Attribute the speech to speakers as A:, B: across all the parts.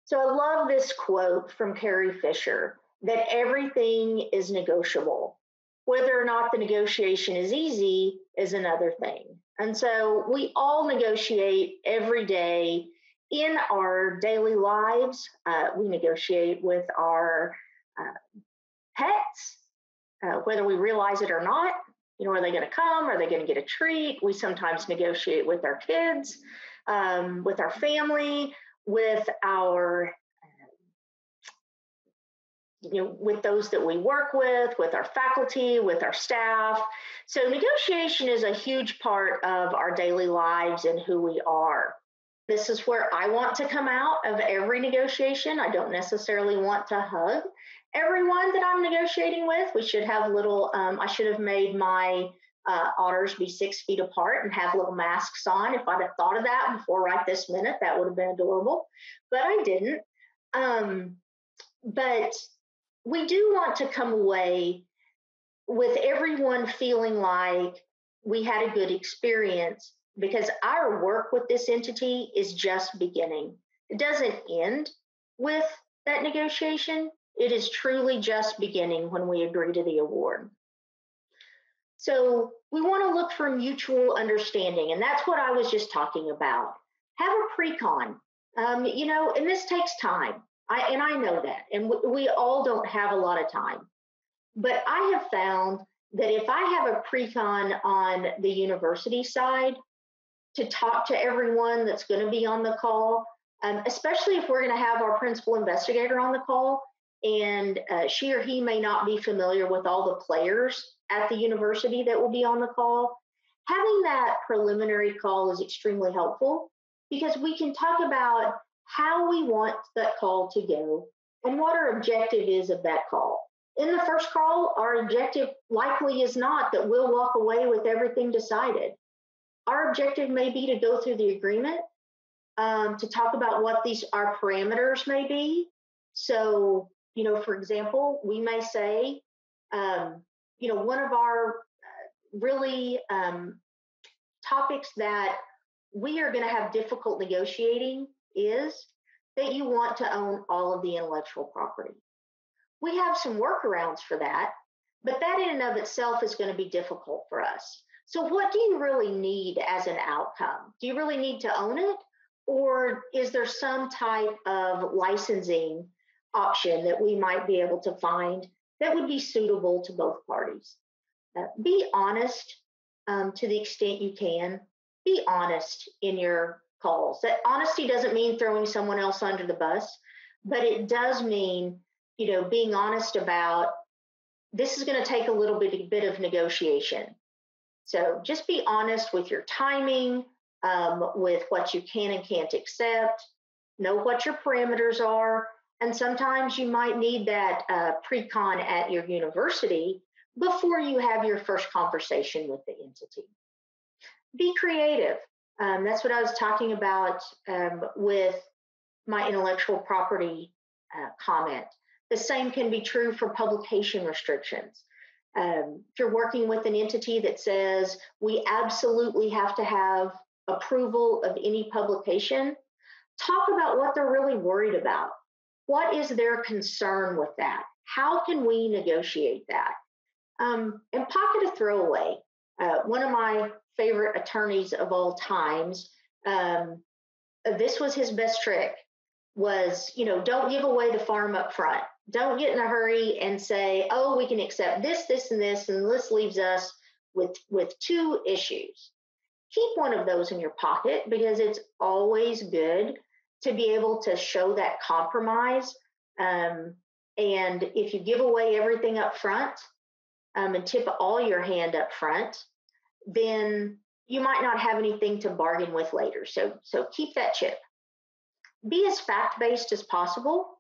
A: So I love this quote from Carrie Fisher that everything is negotiable. Whether or not the negotiation is easy is another thing. And so we all negotiate every day in our daily lives. We negotiate with our pets, whether we realize it or not. Are they going to come? Are they going to get a treat? We sometimes negotiate with our kids, with our family, with our, with those that we work with our faculty, with our staff. So negotiation is a huge part of our daily lives and who we are. This is where I want to come out of every negotiation. I don't necessarily want to hug everyone that I'm negotiating with. We should have little, I should have made my otters be 6 feet apart and have little masks on. If I'd have thought of that before right this minute, that would have been adorable, but I didn't. But we do want to come away with everyone feeling like we had a good experience, because our work with this entity is just beginning. It doesn't end with that negotiation. It is truly just beginning when we agree to the award. So we want to look for mutual understanding, and that's what I was just talking about. Have a pre-con, and this takes time. I know that, and we all don't have a lot of time. But I have found that if I have a pre-con on the university side to talk to everyone that's going to be on the call, especially if we're going to have our principal investigator on the call, and she or he may not be familiar with all the players at the university that will be on the call, having that preliminary call is extremely helpful, because we can talk about how we want that call to go and what our objective is of that call. In the first call, our objective likely is not that we'll walk away with everything decided. Our objective may be to go through the agreement, to talk about what our parameters may be. So, for example, we may say, one of our really topics that we are going to have difficult negotiating is that you want to own all of the intellectual property. We have some workarounds for that, but that in and of itself is going to be difficult for us. So what do you really need as an outcome? Do you really need to own it? Or is there some type of licensing option that we might be able to find that would be suitable to both parties? Be honest to the extent you can. Be honest in your calls. That honesty doesn't mean throwing someone else under the bus, but it does mean, being honest about this is going to take a little bit of negotiation. So just be honest with your timing, with what you can and can't accept, know what your parameters are. And sometimes you might need that pre-con at your university before you have your first conversation with the entity. Be creative. That's what I was talking about with my intellectual property comment. The same can be true for publication restrictions. If you're working with an entity that says we absolutely have to have approval of any publication, talk about what they're really worried about. What is their concern with that? How can we negotiate that? And pocket a throwaway. One of my favorite attorneys of all times, this was his best trick, was, don't give away the farm up front. Don't get in a hurry and say, oh, we can accept this, this, and this leaves us with 2 issues. Keep one of those in your pocket, because it's always good to be able to show that compromise. And if you give away everything up front and tip all your hand up front, then you might not have anything to bargain with later. So keep that chip. Be as fact-based as possible.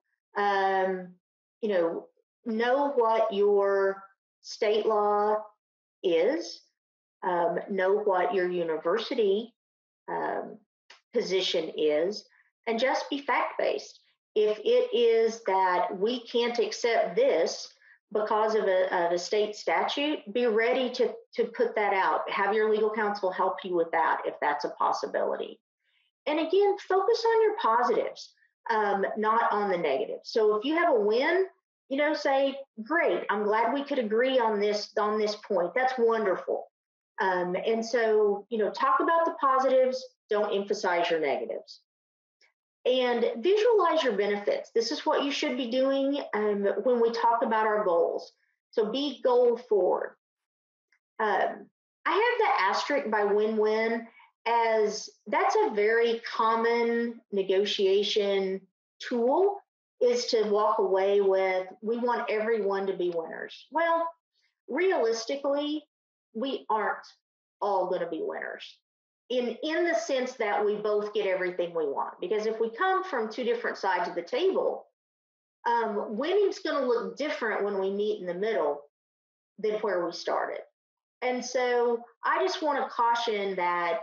A: Know what your state law is. Know what your university position is, and just be fact-based. If it is that we can't accept this because of a state statute, be ready to put that out. Have your legal counsel help you with that if that's a possibility. And again, focus on your positives. not on the negative. So if you have a win, say, great, I'm glad we could agree on this point. That's wonderful. And so, talk about the positives, don't emphasize your negatives. And visualize your benefits. This is what you should be doing when we talk about our goals. So be goal forward. I have the asterisk by win-win, as that's a very common negotiation tool, is to walk away with, we want everyone to be winners. Well, realistically, we aren't all going to be winners in the sense that we both get everything we want. Because if we come from two different sides of the table, winning's going to look different when we meet in the middle than where we started. And so I just want to caution that,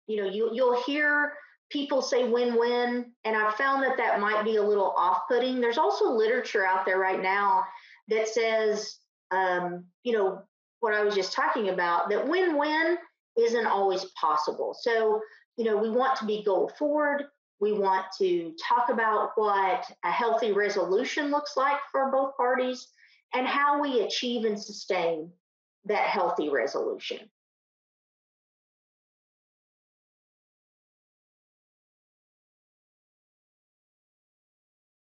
A: you'll hear people say win-win, and I've found that might be a little off-putting. There's also literature out there right now that says, what I was just talking about, that win-win isn't always possible. So, we want to be goal forward. We want to talk about what a healthy resolution looks like for both parties and how we achieve and sustain that healthy resolution.